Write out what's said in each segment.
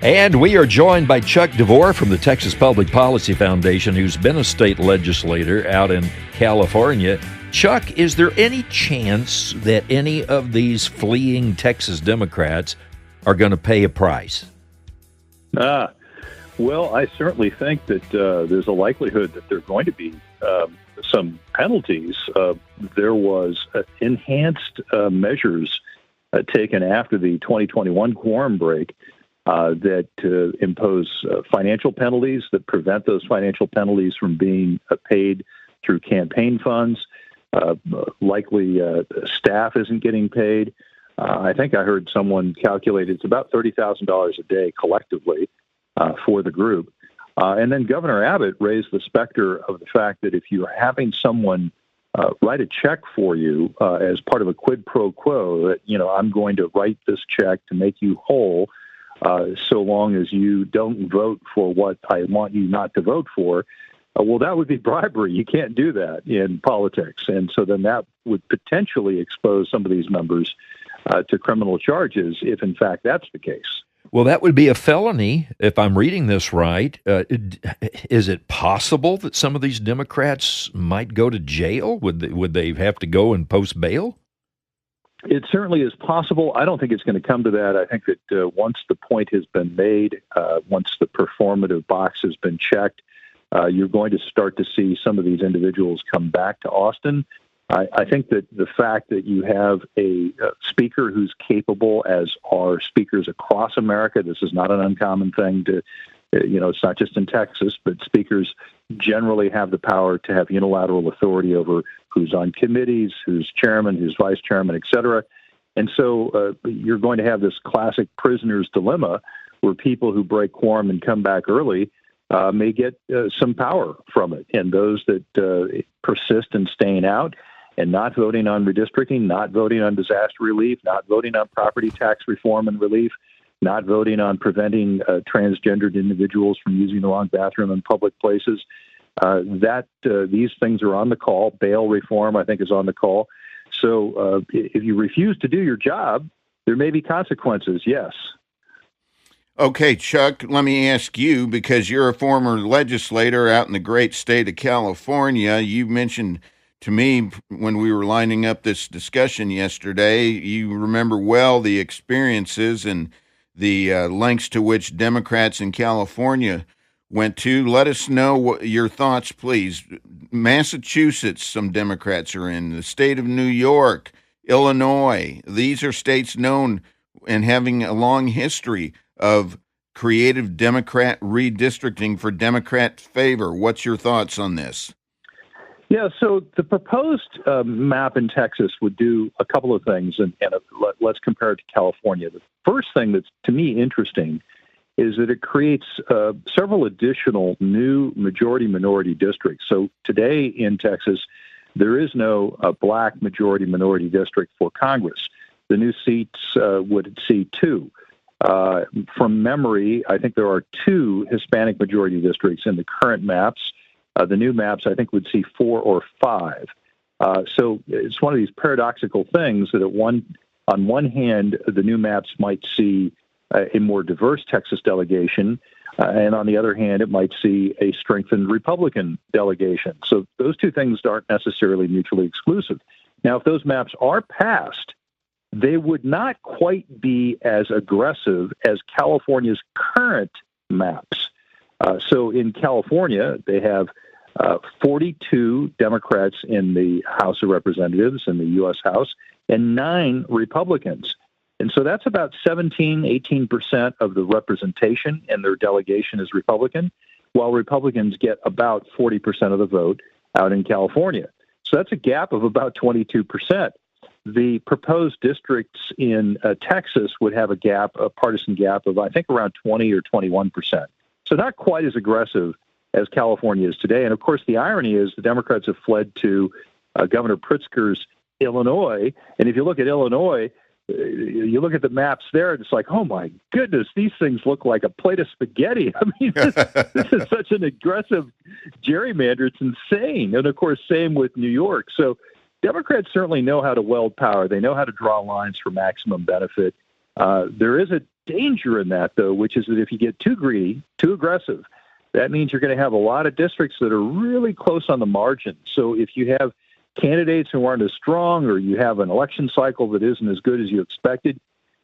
And we are joined by Chuck DeVore from the Texas Public Policy Foundation, who's been a state legislator out in California. Chuck, is there any chance that any of these fleeing Texas Democrats are going to pay a price? Well, I certainly think that there's a likelihood that there are going to be some penalties. There was enhanced measures taken after the 2021 quorum break that impose financial penalties that prevent those financial penalties from being paid through campaign funds. Likely staff isn't getting paid. I think I heard someone calculate it's about $30,000 a day collectively for the group. And then Governor Abbott raised the specter of the fact that if you're having someone write a check for you as part of a quid pro quo, that, I'm going to write this check to make you whole so long as you don't vote for what I want you not to vote for. Well, that would be bribery. You can't do that in politics. And so then that would potentially expose some of these members to criminal charges if, in fact, that's the case. Well, that would be a felony, if I'm reading this right. Is it possible that some of these Democrats might go to jail? Would they have to go and post bail? It certainly is possible. I don't think it's going to come to that. I think that once the point has been made, once the performative box has been checked, you're going to start to see some of these individuals come back to Austin. I think that the fact that you have a speaker who's capable, as are speakers across America, this is not an uncommon thing to, it's not just in Texas, but speakers generally have the power to have unilateral authority over who's on committees, who's chairman, who's vice chairman, et cetera. And so you're going to have this classic prisoner's dilemma where people who break quorum and come back early may get some power from it. And those that persist in staying out and not voting on redistricting, not voting on disaster relief, not voting on property tax reform and relief, not voting on preventing transgendered individuals from using the wrong bathroom in public places, these things are on the call. Bail reform, I think, is on the call. So if you refuse to do your job, there may be consequences, yes. Okay, Chuck, let me ask you, because you're a former legislator out in the great state of California. You mentioned to me when we were lining up this discussion yesterday, you remember well the experiences and the lengths to which Democrats in California went to. Let us know your thoughts, please. Massachusetts, some Democrats are in. The state of New York, Illinois. These are states known and having a long history of creative Democrat redistricting for Democrat favor. What's your thoughts on this? Yeah, so the proposed map in Texas would do a couple of things, and let's compare it to California. The first thing that's, to me, interesting is that it creates several additional new majority-minority districts. So today in Texas, there is no black majority-minority district for Congress. The new seats would see two. From memory, I think there are two Hispanic majority districts in the current maps. The new maps, I think, would see 4 or 5. So it's one of these paradoxical things that on one hand, the new maps might see a more diverse Texas delegation, and on the other hand, it might see a strengthened Republican delegation. So those two things aren't necessarily mutually exclusive. Now, if those maps are passed, they would not quite be as aggressive as California's current maps. So in California, they have 42 Democrats in the House of Representatives in the U.S. House and 9 Republicans. And so that's about 18% of the representation, and their delegation is Republican, while Republicans get about 40% of the vote out in California. So that's a gap of about 22%. The proposed districts in Texas would have a partisan gap of, I think, around 20 or 21%. So not quite as aggressive as California is today. And of course, the irony is the Democrats have fled to Governor Pritzker's Illinois. And if you look at Illinois, you look at the maps there, and it's like, oh my goodness, these things look like a plate of spaghetti. I mean, this is such an aggressive gerrymander. It's insane. And of course, same with New York. So Democrats certainly know how to weld power. They know how to draw lines for maximum benefit. There is a danger in that, though, which is that if you get too greedy, too aggressive, that means you're going to have a lot of districts that are really close on the margin. So if you have candidates who aren't as strong, or you have an election cycle that isn't as good as you expected,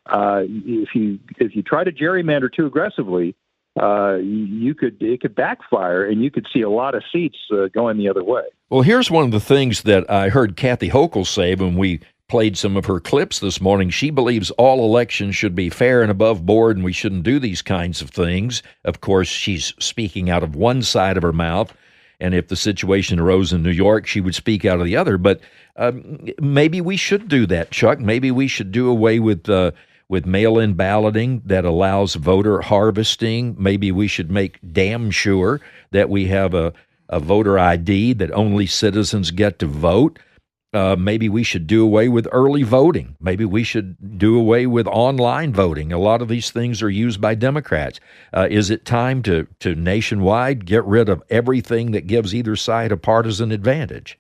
if you try to gerrymander too aggressively, it could backfire, and you could see a lot of seats going the other way. Well, here's one of the things that I heard Kathy Hochul say when we played some of her clips this morning. She believes all elections should be fair and above board, and we shouldn't do these kinds of things. Of course, she's speaking out of one side of her mouth, and if the situation arose in New York, she would speak out of the other. But maybe we should do that, Chuck. Maybe we should do away with mail-in balloting that allows voter harvesting. Maybe we should make damn sure that we have a voter ID, that only citizens get to vote. Maybe we should do away with early voting. Maybe we should do away with online voting. A lot of these things are used by Democrats. Is it time to nationwide get rid of everything that gives either side a partisan advantage?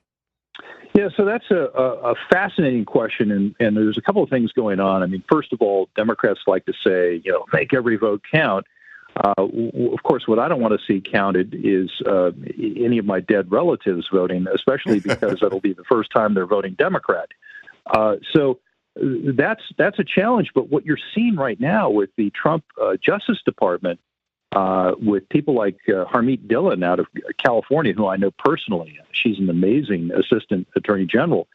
Yeah, so that's a fascinating question, and there's a couple of things going on. I mean, first of all, Democrats like to say, make every vote count. Of course, what I don't want to see counted is any of my dead relatives voting, especially because that'll be the first time they're voting Democrat. So that's a challenge. But what you're seeing right now with the Trump Justice Department, with people like Harmeet Dillon out of California, who I know personally, she's an amazing assistant attorney general,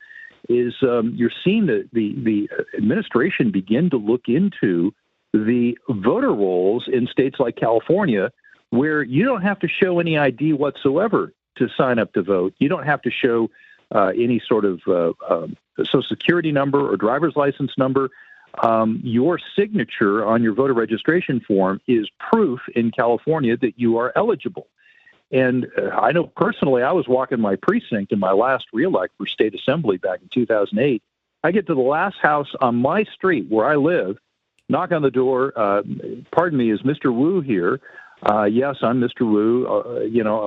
is you're seeing the administration begin to look into the voter rolls in states like California, where you don't have to show any ID whatsoever to sign up to vote. You don't have to show any sort of Social Security number or driver's license number. Your signature on your voter registration form is proof in California that you are eligible. And I know personally, I was walking my precinct in my last reelect for state assembly back in 2008. I get to the last house on my street where I live, knock on the door. Pardon me, is Mr. Wu here? Yes, I'm Mr. Wu.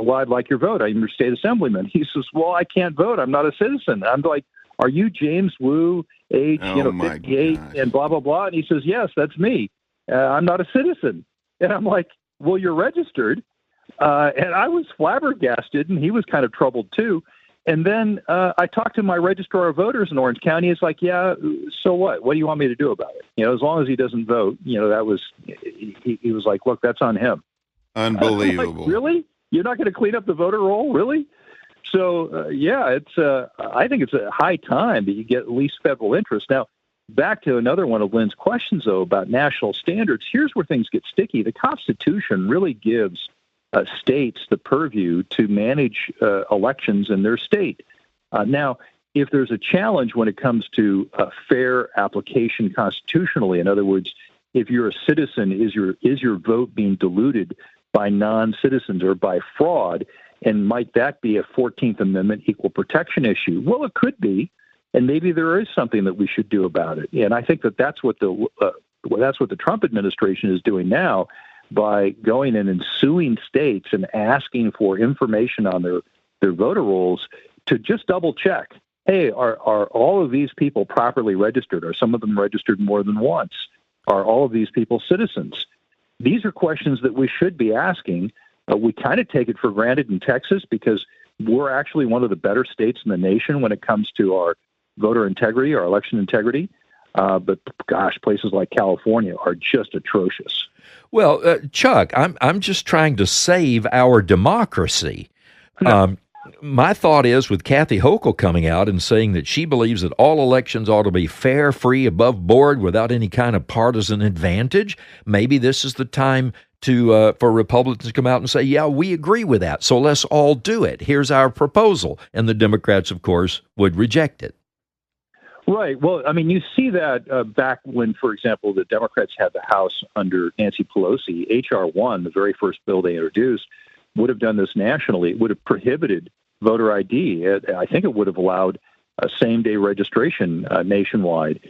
Well, I'd like your vote. I'm your state assemblyman. He says, well, I can't vote. I'm not a citizen. I'm like, are you James Wu, age 58, and blah, blah, blah? And he says, yes, that's me. I'm not a citizen. And I'm like, well, you're registered. And I was flabbergasted, and he was kind of troubled too. And then I talked to my registrar of voters in Orange County. It's like, yeah, so what? What do you want me to do about it? As long as he doesn't vote, that was, he was like, look, that's on him. Unbelievable. Like, really? You're not going to clean up the voter roll? Really? So, I think it's a high time that you get at least federal interest. Now, back to another one of Lynn's questions, though, about national standards. Here's where things get sticky. The Constitution really gives states the purview to manage elections in their state. Now, if there's a challenge when it comes to fair application constitutionally, in other words, if you're a citizen, is your vote being diluted by non-citizens or by fraud? And might that be a 14th Amendment equal protection issue? Well, it could be, and maybe there is something that we should do about it. And I think that's what the Trump administration is doing now, by going in and suing states and asking for information on their voter rolls to just double check. Hey, are all of these people properly registered? Are some of them registered more than once? Are all of these people citizens? These are questions that we should be asking. We kind of take it for granted in Texas because we're actually one of the better states in the nation when it comes to our voter integrity, our election integrity. But gosh, places like California are just atrocious. Well, Chuck, I'm just trying to save our democracy. No. My thought is, with Kathy Hochul coming out and saying that she believes that all elections ought to be fair, free, above board, without any kind of partisan advantage, maybe this is the time for Republicans to come out and say, yeah, we agree with that, so let's all do it. Here's our proposal. And the Democrats, of course, would reject it. Right. Well, I mean, you see that back when, for example, the Democrats had the House under Nancy Pelosi. H.R. 1, the very first bill they introduced, would have done this nationally. It would have prohibited voter ID. I think it would have allowed same-day registration nationwide.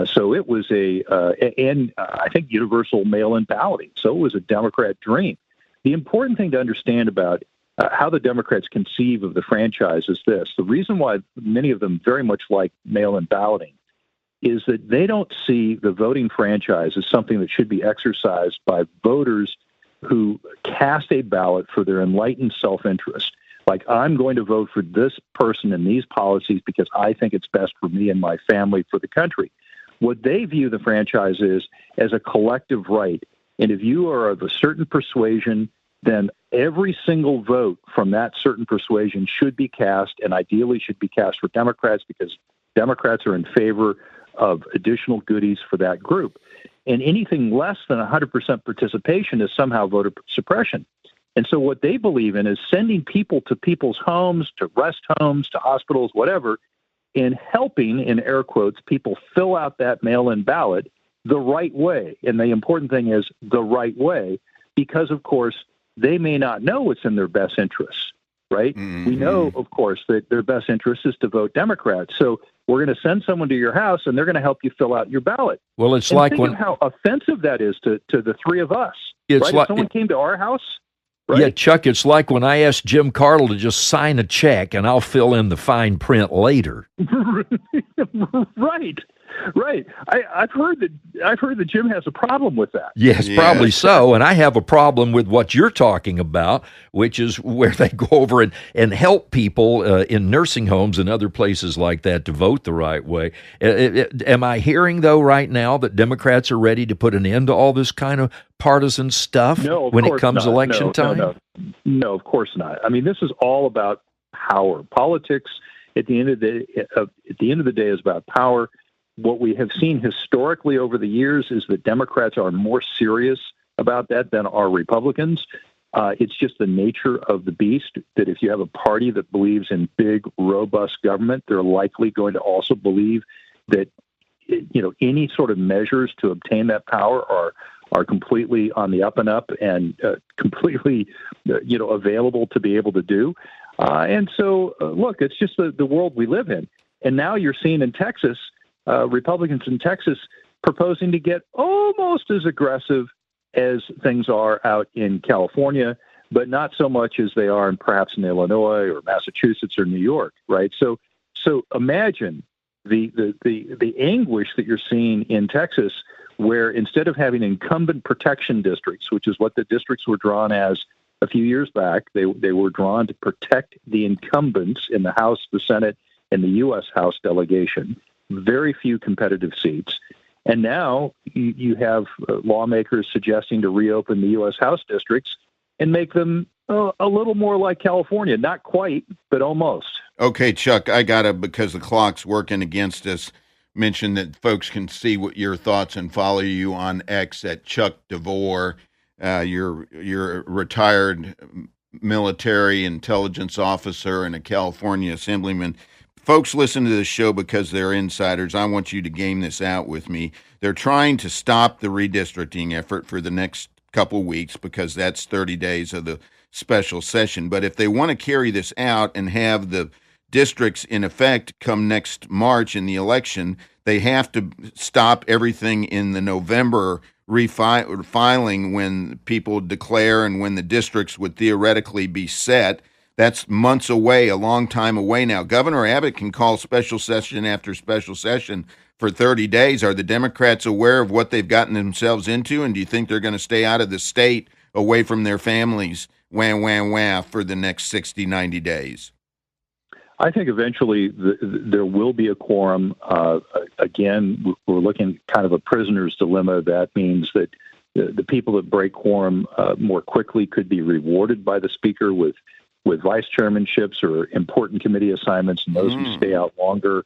So it was and I think universal mail-in balloting. So it was a Democrat dream. The important thing to understand about how the Democrats conceive of the franchise is this. The reason why many of them very much like mail-in balloting is that they don't see the voting franchise as something that should be exercised by voters who cast a ballot for their enlightened self-interest. Like, I'm going to vote for this person and these policies because I think it's best for me and my family, for the country. What they view the franchise is as a collective right. And if you are of a certain persuasion, then every single vote from that certain persuasion should be cast, and ideally should be cast for Democrats, because Democrats are in favor of additional goodies for that group. And anything less than 100% participation is somehow voter suppression. And so what they believe in is sending people to people's homes, to rest homes, to hospitals, whatever, and helping, in air quotes, people fill out that mail-in ballot the right way. And the important thing is the right way, because, of course, they may not know what's in their best interests, right? Mm-hmm. We know, of course, that their best interest is to vote Democrat. So we're going to send someone to your house, and they're going to help you fill out your ballot. Well, it's and like think when of how offensive that is to the three of us. It's right? like If someone came to our house, right? Yeah, Chuck, it's like when I asked Jim Cartle to just sign a check, and I'll fill in the fine print later. Right. I've heard that Jim has a problem with that. Yes, probably so. And I have a problem with what you're talking about, which is where they go over and help people in nursing homes and other places like that to vote the right way. Am I hearing, though, right now that Democrats are ready to put an end to all this kind of partisan stuff when it comes election time? No, of course not. I mean, this is all about power. Politics, at the end of the day, is about power. What we have seen historically over the years is that Democrats are more serious about that than are Republicans. It's just the nature of the beast that if you have a party that believes in big, robust government, they're likely going to also believe that, any sort of measures to obtain that power are completely on the up and up and completely, available to be able to do. And so, look, it's just the world we live in. And now you're seeing in Texas, Republicans in Texas proposing to get almost as aggressive as things are out in California, but not so much as they are perhaps in Illinois or Massachusetts or New York, right? So imagine the anguish that you're seeing in Texas, where instead of having incumbent protection districts, which is what the districts were drawn as a few years back, they were drawn to protect the incumbents in the House, the Senate, and the U.S. House delegation. Very few competitive seats. And now you have lawmakers suggesting to reopen the U.S. House districts and make them a little more like California. Not quite, but almost. Okay, Chuck, I got to, because the clock's working against us, mention that folks can see what your thoughts and follow you on X at Chuck DeVore. You're a retired military intelligence officer and a California assemblyman. Folks listen to this show because they're insiders. I want you to game this out with me. They're trying to stop the redistricting effort for the next couple weeks because that's 30 days of the special session. But if they want to carry this out and have the districts in effect come next March in the election, they have to stop everything in the November refiling when people declare and when the districts would theoretically be set. That's months away, a long time away now. Governor Abbott can call special session after special session for 30 days. Are the Democrats aware of what they've gotten themselves into? And do you think they're going to stay out of the state, away from their families, for the next 60, 90 days? I think eventually there will be a quorum. Again, we're looking at kind of a prisoner's dilemma. That means that the people that break quorum more quickly could be rewarded by the speaker with vice chairmanships or important committee assignments, and those who stay out longer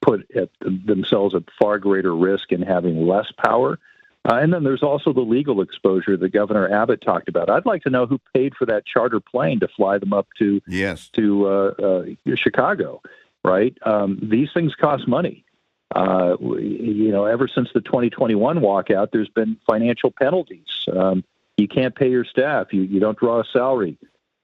put themselves at far greater risk in having less power. And then there's also the legal exposure that Governor Abbott talked about. I'd like to know who paid for that charter plane to fly them up to Chicago, right? These things cost money. Ever since the 2021 walkout, there's been financial penalties. You can't pay your staff. You don't draw a salary.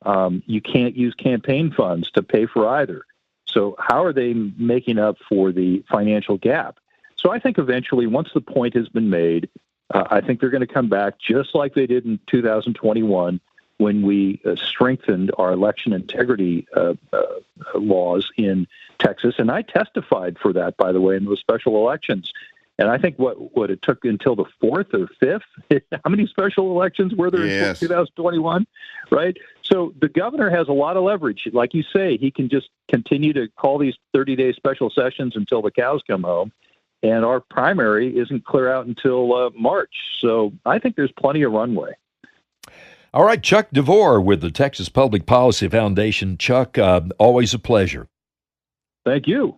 You can't use campaign funds to pay for either. So how are they making up for the financial gap? So I think eventually, once the point has been made, I think they're going to come back just like they did in 2021 when we strengthened our election integrity laws in Texas. And I testified for that, by the way, in those special elections. And I think what it took until the 4th or 5th, how many special elections were there in 2021, right? So the governor has a lot of leverage. Like you say, he can just continue to call these 30-day special sessions until the cows come home. And our primary isn't clear out until March. So I think there's plenty of runway. All right, Chuck DeVore with the Texas Public Policy Foundation. Chuck, always a pleasure. Thank you.